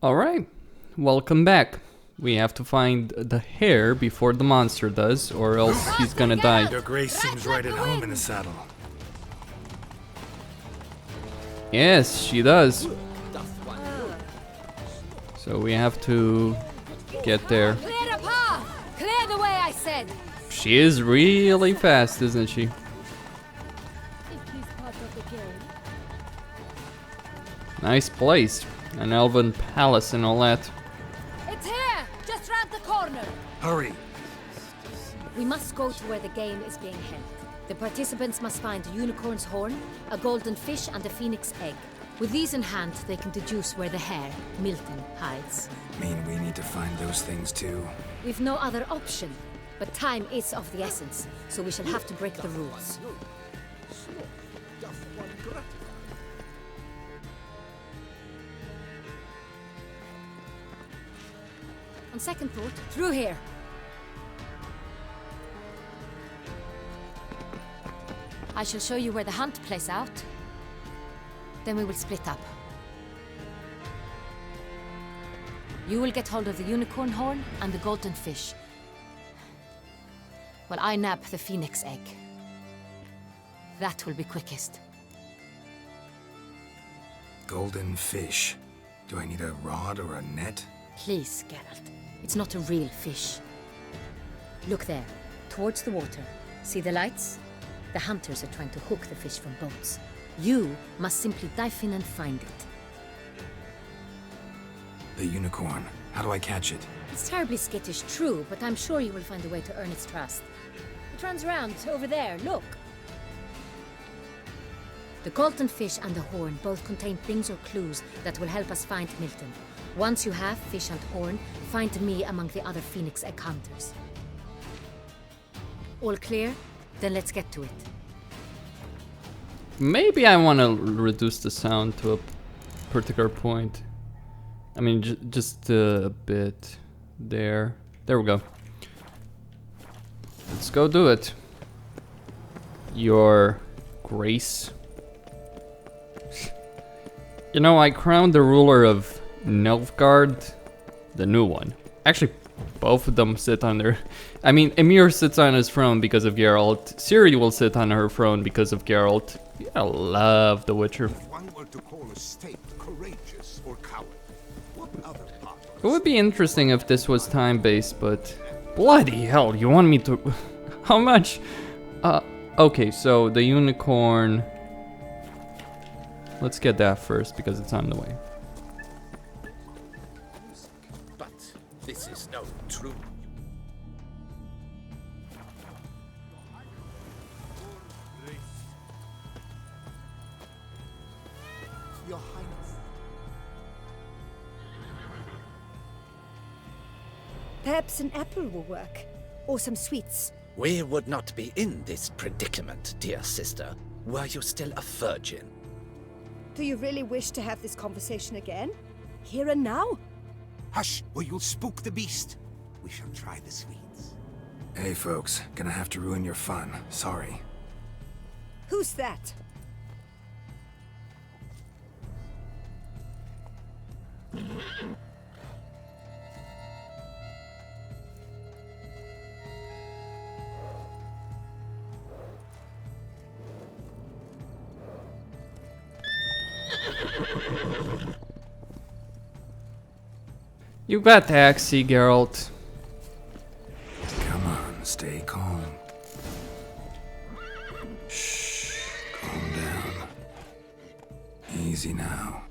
Alright, welcome back. We have to find the hare before the monster does, or else he's gonna die. Your Grace seems right at home in the saddle. Yes, she does. So we have to get there. Clear the path! Clear the way, I said! She is really fast, isn't she? Nice place. An elven palace and all that. It's here! Just round the corner! Hurry! We must go to where the game is being held. The participants must find a unicorn's horn, a golden fish, and a phoenix egg. With these in hand, they can deduce where the hare, Milton, hides. Mean we need to find those things too. We've no other option, but time is of the essence, so we shall have to break the rules. On second thought, through here. I shall show you where the hunt plays out. Then we will split up. You will get hold of the unicorn horn and the golden fish. While I nab the phoenix egg. That will be quickest. Golden fish. Do I need a rod or a net? Please, Geralt. It's not a real fish. Look there, towards the water. See the lights? The hunters are trying to hook the fish from boats. You must simply dive in and find it. The unicorn. How do I catch it? It's terribly skittish, true, but I'm sure you will find a way to earn its trust. It runs around over there, look. The golden fish and the horn both contain things or clues that will help us find Milton. Once you have fish and horn, find me among the other phoenix egg hunters. All clear? Then let's get to it. Maybe I want to reduce the sound to a particular point. I mean, just a bit there. There we go. Let's go do it. Your Grace. You know, I crowned the ruler of Nilfgaard, the new one. Actually, both of them sit on their... I mean, Emir sits on his throne because of Geralt. Ciri will sit on her throne because of Geralt. I love The Witcher. If one were to call a state courageous or coward, what other part of It would be interesting if this was time-based, but... Bloody hell, you want me to... How much? Okay, so the unicorn... Let's get that first, because it's on the way. But this is no true. Your Highness. Perhaps an apple will work, or some sweets. We would not be in this predicament, dear sister, were you still a virgin. Do you really wish to have this conversation again? Here and now? Hush, or you'll spook the beast. We shall try the sweets. Hey folks, gonna have to ruin your fun. Sorry. Who's that? You got taxi, Geralt. Come on, stay calm. Shh, calm down. Easy now.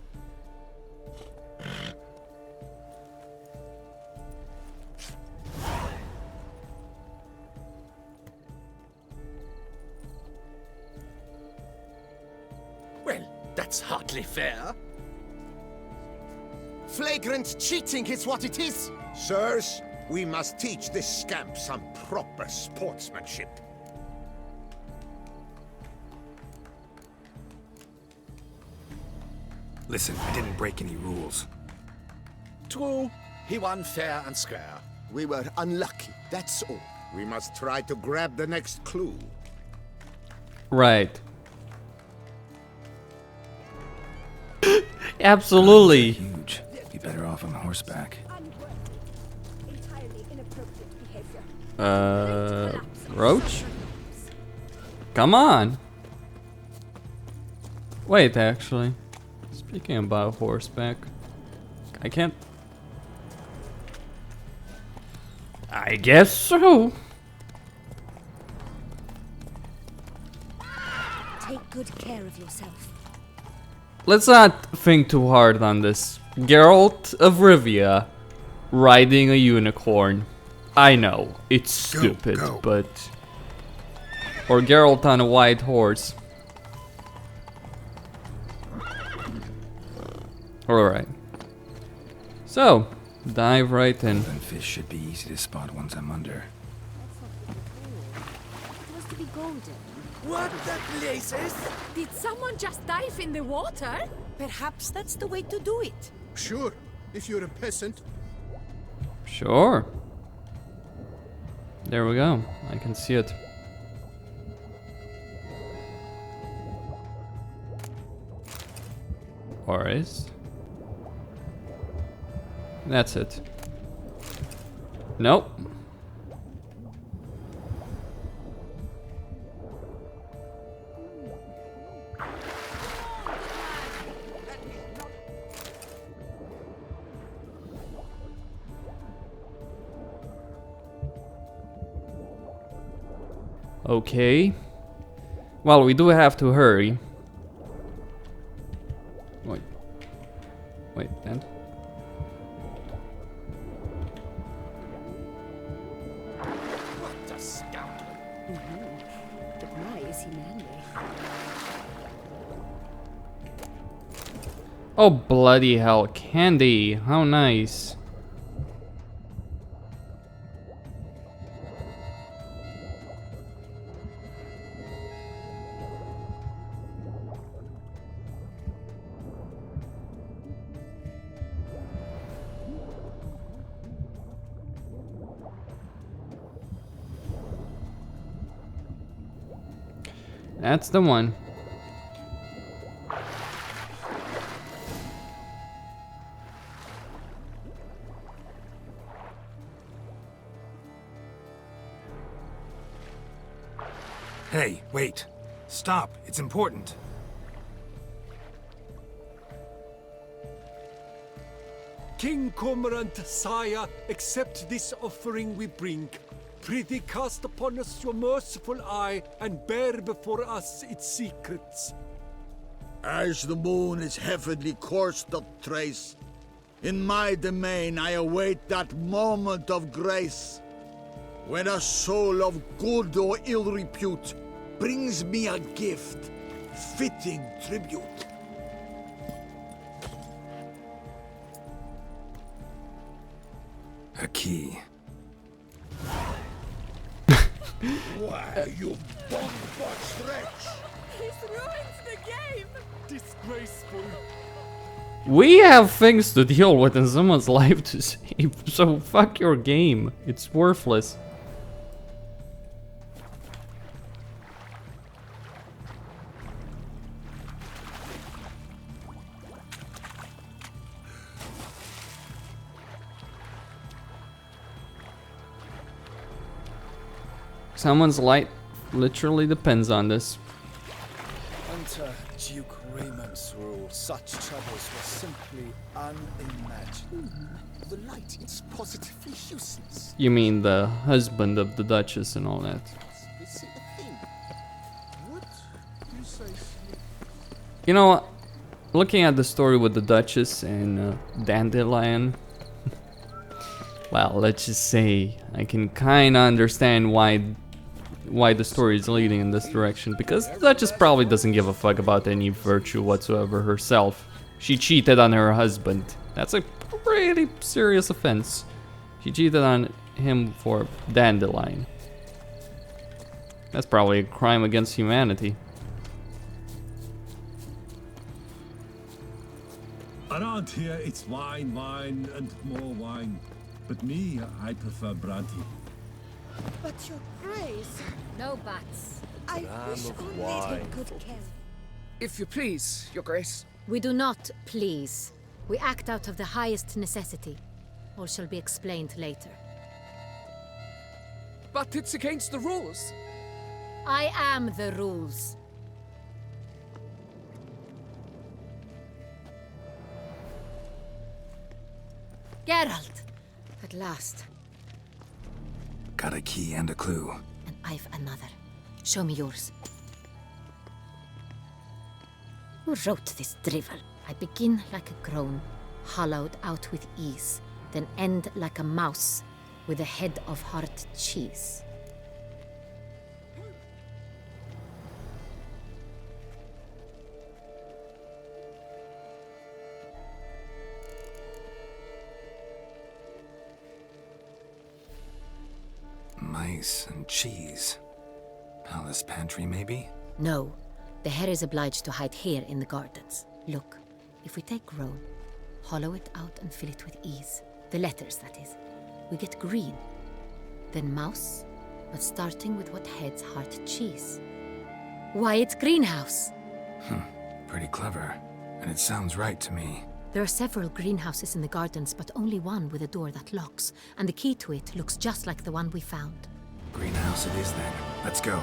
Well, that's hardly fair. Flagrant cheating is what it is. Sirs, we must teach this scamp some proper sportsmanship. Listen, I didn't break any rules. True, he won fair and square. We were unlucky, that's all. We must try to grab the next clue. Right. Absolutely. Huge. Be better off horseback. Unworthy. Entirely inappropriate behavior. Roach? Come on! Wait, actually. Speaking about horseback, I can't. I guess so. Take good care of yourself. Let's not think too hard on this. Geralt of Rivia riding a unicorn. I know, it's stupid, go. but... Or Geralt on a white horse. Alright. So, dive right in. Then fish should be easy to spot once I'm under. It was to be golden. What the places? Did someone just dive in the water? Perhaps that's the way to do it. Sure, if you're a peasant. Sure. There we go. I can see it. Oris. That's it. Nope. Okay. Well, we do have to hurry. Wait. Wait, and? What a scoundrel. But my, is he manly? Oh, bloody hell. Candy. How nice. That's the one. Hey, wait. Stop. It's important. King Cormorant, sire, accept this offering we bring. Prithee cast upon us your merciful eye, and bear before us its secrets. As the moon is heavenly course doth trace, in my domain I await that moment of grace, when a soul of good or ill repute brings me a gift, fitting tribute. A key. Why, you bomb-box wretch! He's ruined the game! Disgraceful. We have things to deal with and someone's life to save, so fuck your game. It's worthless. Someone's life literally depends on this. Under Duke Raymond's rule, such troubles were simply unimaginable. The light is positively useless. You mean the husband of the Duchess and all that? This is the thing. What you say? You know, looking at the story with the Duchess and Dandelion, well, let's just say I can kind of understand why the story is leading in this direction, because the Duchess probably doesn't give a fuck about any virtue whatsoever herself. She cheated on her husband. That's a pretty serious offense. She cheated on him for Dandelion. That's probably a crime against humanity. Around here, it's wine, wine, and more wine. But me, I prefer brandy. But your grace, No buts. I wish only take good care. If you please, your grace. We do not please. We act out of the highest necessity. All shall be explained later. But it's against the rules. I am the rules. Geralt! At last. Got a key and a clue. And I've another. Show me yours. Who wrote this drivel? I begin like a groan, hollowed out with ease, then end like a mouse with a head of hard cheese. Mice and cheese. Palace pantry, maybe? No, the hare is obliged to hide here in the gardens. Look, if we take roan, hollow it out and fill it with ease. The letters, that is. We get green. Then mouse, but starting with what heads heart cheese. Why, it's greenhouse! Pretty clever. And it sounds right to me. There are several greenhouses in the gardens, but only one with a door that locks, and the key to it looks just like the one we found. Greenhouse it is then. Let's go.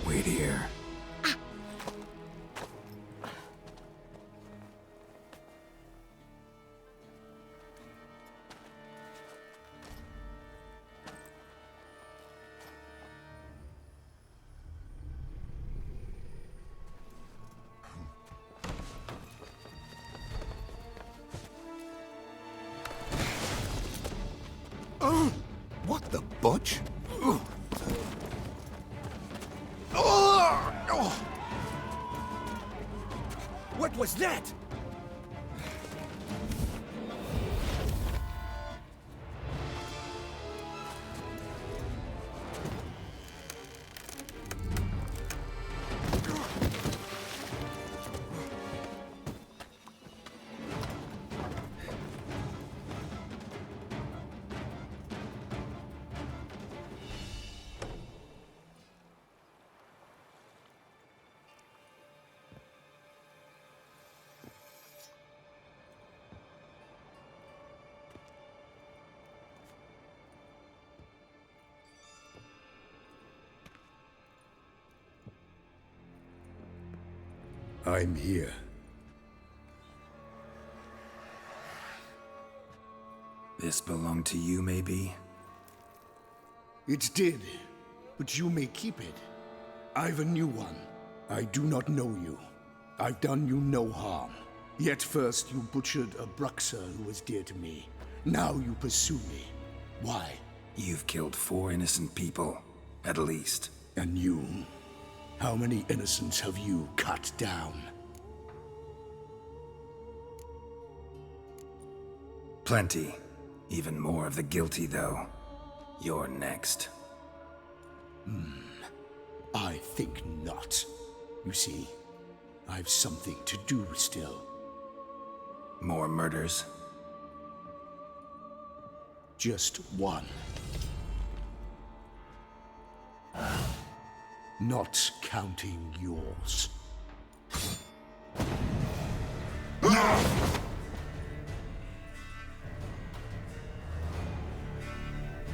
Wait here. Oh! What the butch? What was that? I'm here. This belonged to you, maybe? It did, but you may keep it. I've a new one. I do not know you. I've done you no harm. Yet first you butchered a Bruxer who was dear to me. Now you pursue me. Why? You've killed 4 innocent people, at least. And you? How many innocents have you cut down? Plenty. Even more of the guilty, though. You're next. I think not. You see, I've something to do still. More murders? Just one. Not counting yours.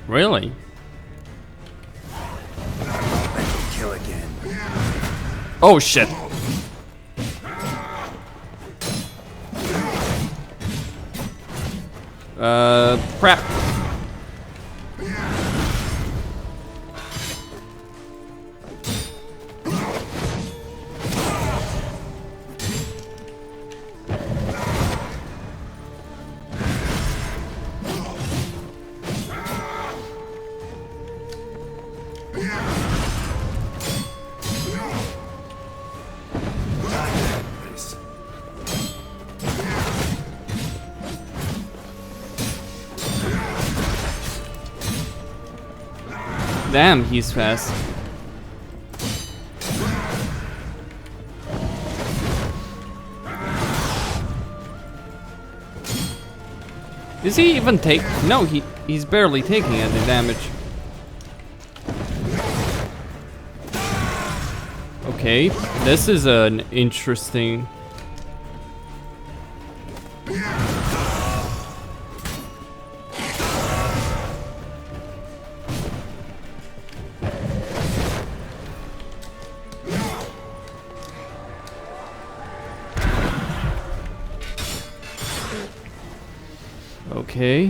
Really? Kill again. Oh shit. Crap. Damn, he's fast. Is he even take? No, he's barely taking any damage. Okay, this is an interesting... Okay.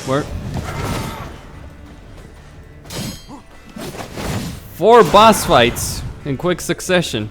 Where? 4 boss fights in quick succession.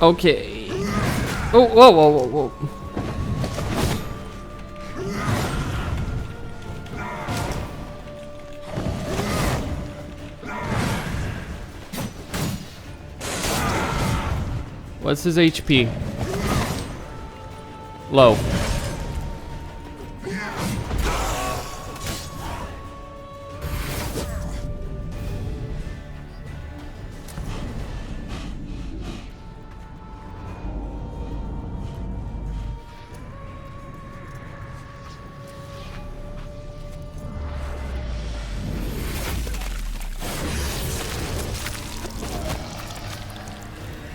Okay. Oh, whoa, whoa, whoa, whoa. What's his HP? Low.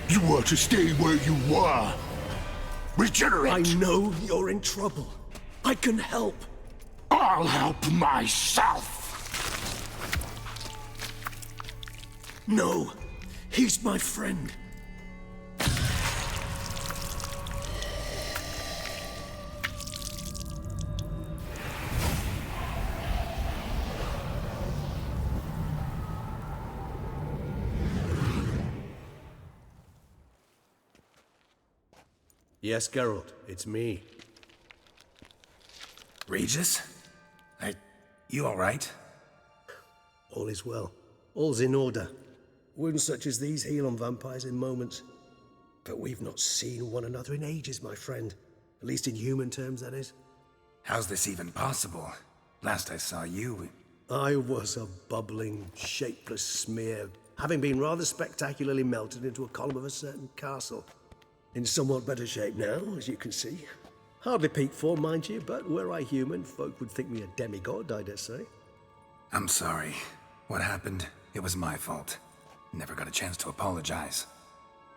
You were to stay where you were. Regenerate! I know you're in trouble. I can help. I'll help myself. No, he's my friend. Yes, Geralt, it's me. Regis? You alright? All is well. All's in order. Wounds such as these heal on vampires in moments. But we've not seen one another in ages, my friend. At least in human terms, that is. How's this even possible? Last I saw you... I was a bubbling, shapeless smear, having been rather spectacularly melted into a column of a certain castle. In somewhat better shape now, as you can see. Hardly peak form, mind you, but were I human, folk would think me a demigod, I dare say. I'm sorry. What happened, it was my fault. Never got a chance to apologize.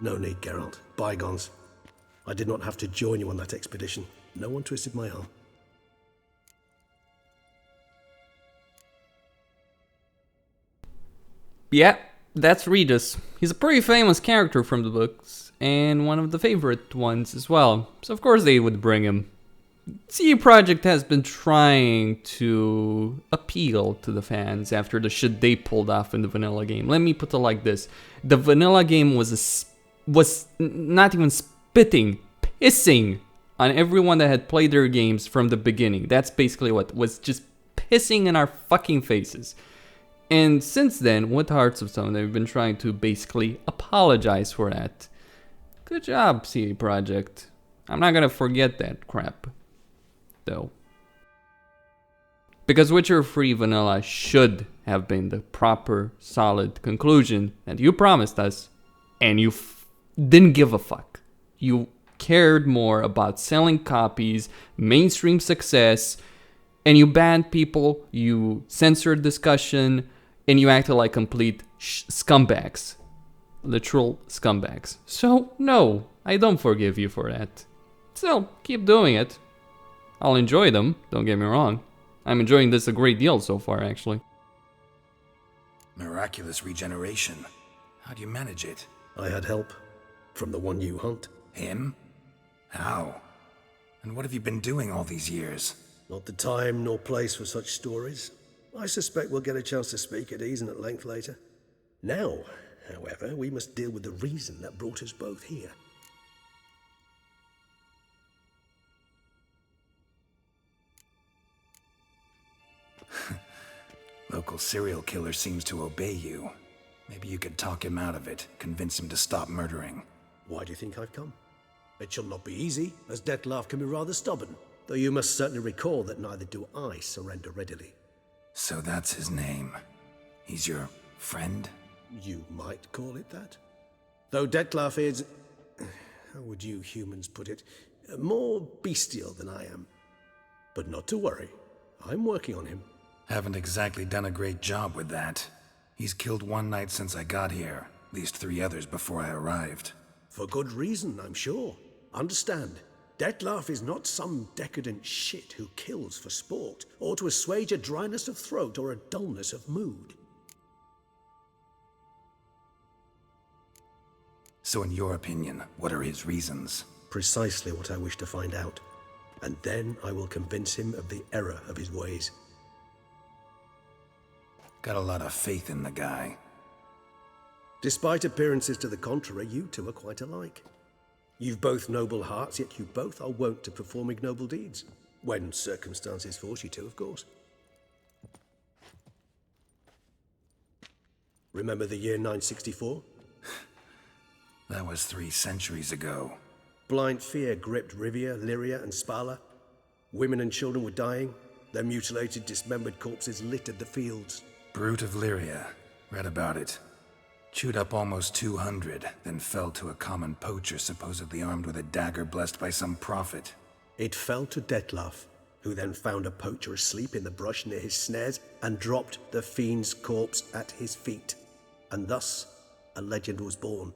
No need, Geralt. Bygones. I did not have to join you on that expedition. No one twisted my arm. Yeah, that's Regis. He's a pretty famous character from the books, and one of the favorite ones as well. So of course they would bring him. CD Projekt has been trying to appeal to the fans after the shit they pulled off in the vanilla game. Let me put it like this. The vanilla game was not even spitting, pissing on everyone that had played their games from the beginning. That's basically what was, just pissing in our fucking faces. And since then, with Hearts of Stone, they've been trying to basically apologize for that. Good job, CD Projekt. I'm not gonna forget that crap, though. Because Witcher 3 Vanilla should have been the proper, solid conclusion that you promised us, and you didn't give a fuck. You cared more about selling copies, mainstream success, and you banned people, you censored discussion, and you acted like complete scumbags. Literal scumbags. So, no, I don't forgive you for that. Still, keep doing it. I'll enjoy them, don't get me wrong. I'm enjoying this a great deal so far, actually. Miraculous regeneration. How do you manage it? I had help. From the one you hunt. Him? How? And what have you been doing all these years? Not the time nor place for such stories. I suspect we'll get a chance to speak at ease and at length later. Now, however, we must deal with the reason that brought us both here. Local serial killer seems to obey you. Maybe you could talk him out of it, convince him to stop murdering. Why do you think I've come? It shall not be easy, as Dettlaff can be rather stubborn, though you must certainly recall that neither do I surrender readily. So that's his name. He's your friend? You might call it that. Though Dettlaff is, how would you humans put it, more bestial than I am. But not to worry, I'm working on him. Haven't exactly done a great job with that. He's killed one knight since I got here, at least 3 others before I arrived. For good reason, I'm sure. Understand, Dettlaff is not some decadent shit who kills for sport, or to assuage a dryness of throat or a dullness of mood. So in your opinion, what are his reasons? Precisely what I wish to find out. And then I will convince him of the error of his ways. Got a lot of faith in the guy. Despite appearances to the contrary, you two are quite alike. You've both noble hearts, yet you both are wont to perform ignoble deeds. When circumstances force you to, of course. Remember the year 964? That was 3 centuries ago. Blind fear gripped Rivia, Lyria, and Spala. Women and children were dying. Their mutilated, dismembered corpses littered the fields. Brute of Lyria. Read about it. Chewed up almost 200, then fell to a common poacher supposedly armed with a dagger blessed by some prophet. It fell to Dettlaff, who then found a poacher asleep in the brush near his snares and dropped the fiend's corpse at his feet. And thus, a legend was born.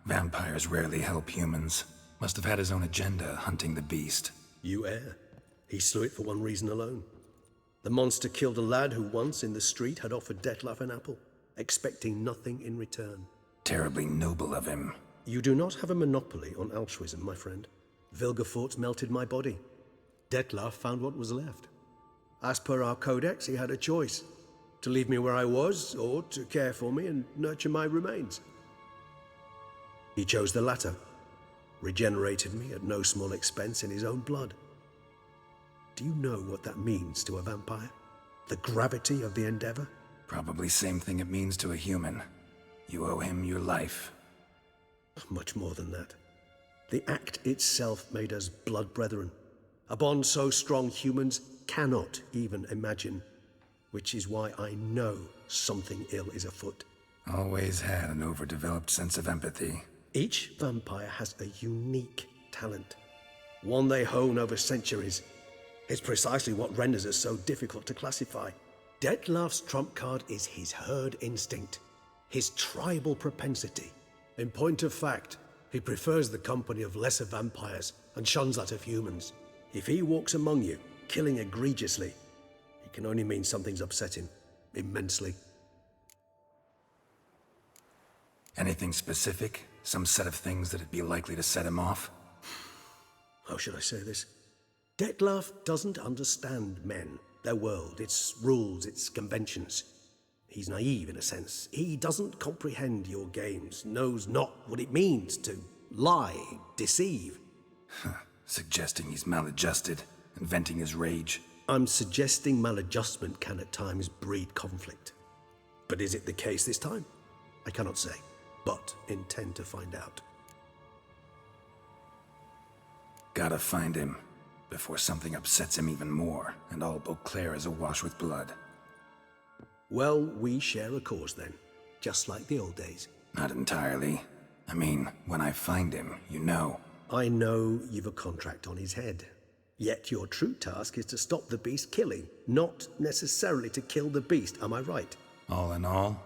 Vampires rarely help humans. Must have had his own agenda, hunting the beast. You err. He slew it for one reason alone. The monster killed a lad who once, in the street, had offered Dettlaff an apple, expecting nothing in return. Terribly noble of him. You do not have a monopoly on altruism, my friend. Vilgefortz melted my body. Dettlaff found what was left. As per our codex, he had a choice. To leave me where I was, or to care for me and nurture my remains. He chose the latter. Regenerated me at no small expense in his own blood. Do you know what that means to a vampire? The gravity of the endeavor? Probably same thing it means to a human. You owe him your life. Much more than that. The act itself made us blood brethren. A bond so strong humans cannot even imagine. Which is why I know something ill is afoot. Always had an overdeveloped sense of empathy. Each vampire has a unique talent. One they hone over centuries. It's precisely what renders us so difficult to classify. Dettlaff's trump card is his herd instinct, his tribal propensity. In point of fact, he prefers the company of lesser vampires and shuns that of humans. If he walks among you, killing egregiously, it can only mean something's upset him, immensely. Anything specific? Some set of things that'd be likely to set him off? How should I say this? Dettlaff doesn't understand men, their world, its rules, its conventions. He's naive in a sense. He doesn't comprehend your games, knows not what it means to lie, deceive. Suggesting he's maladjusted and venting his rage. I'm suggesting maladjustment can at times breed conflict. But is it the case this time? I cannot say, but intend to find out. Gotta find him. Before something upsets him even more, and all Beauclair is awash with blood. Well, we share a cause then, just like the old days. Not entirely. I mean, when I find him, you know. I know you've a contract on his head. Yet your true task is to stop the beast killing, not necessarily to kill the beast, am I right? All in all,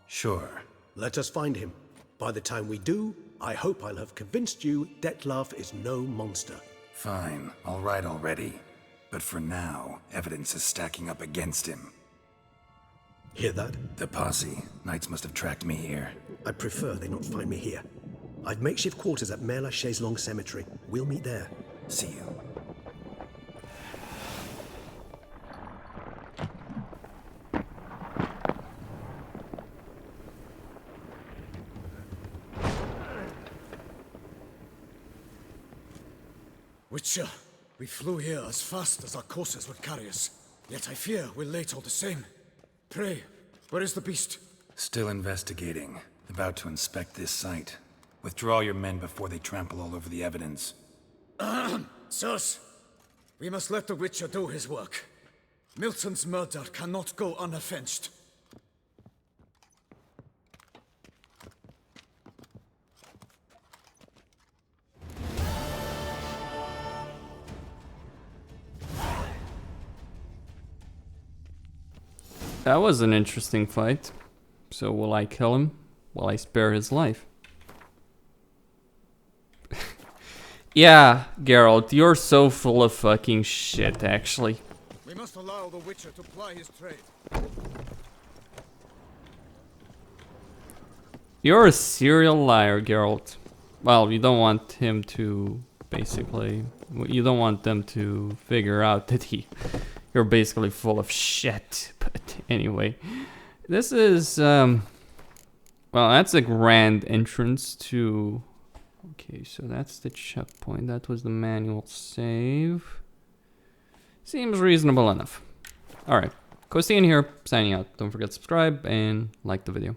sure. Let us find him. By the time we do, I hope I'll have convinced you Dettlaff is no monster. Fine, all right already. But for now, evidence is stacking up against him. Hear that? The posse. Knights must have tracked me here. I prefer they not find me here. I've makeshift quarters at Mère Lachaise Long Cemetery. We'll meet there. See you. Witcher, we flew here as fast as our courses would carry us. Yet I fear we're late all the same. Pray, where is the beast? Still investigating. About to inspect this site. Withdraw your men before they trample all over the evidence. Sirs, we must let the Witcher do his work. Milton's murder cannot go unavenged. That was an interesting fight. So will I kill him? Will I spare his life? Yeah, Geralt, you're so full of fucking shit, actually. We must allow the Witcher to ply his trade. You're a serial liar, Geralt. Well, you don't want him to, basically... You don't want them to figure out that you're basically full of shit. But anyway, this is... well, that's a grand entrance to... Okay, so that's the checkpoint. That was the manual save. Seems reasonable enough. Alright, Costin here, signing out. Don't forget to subscribe and like the video.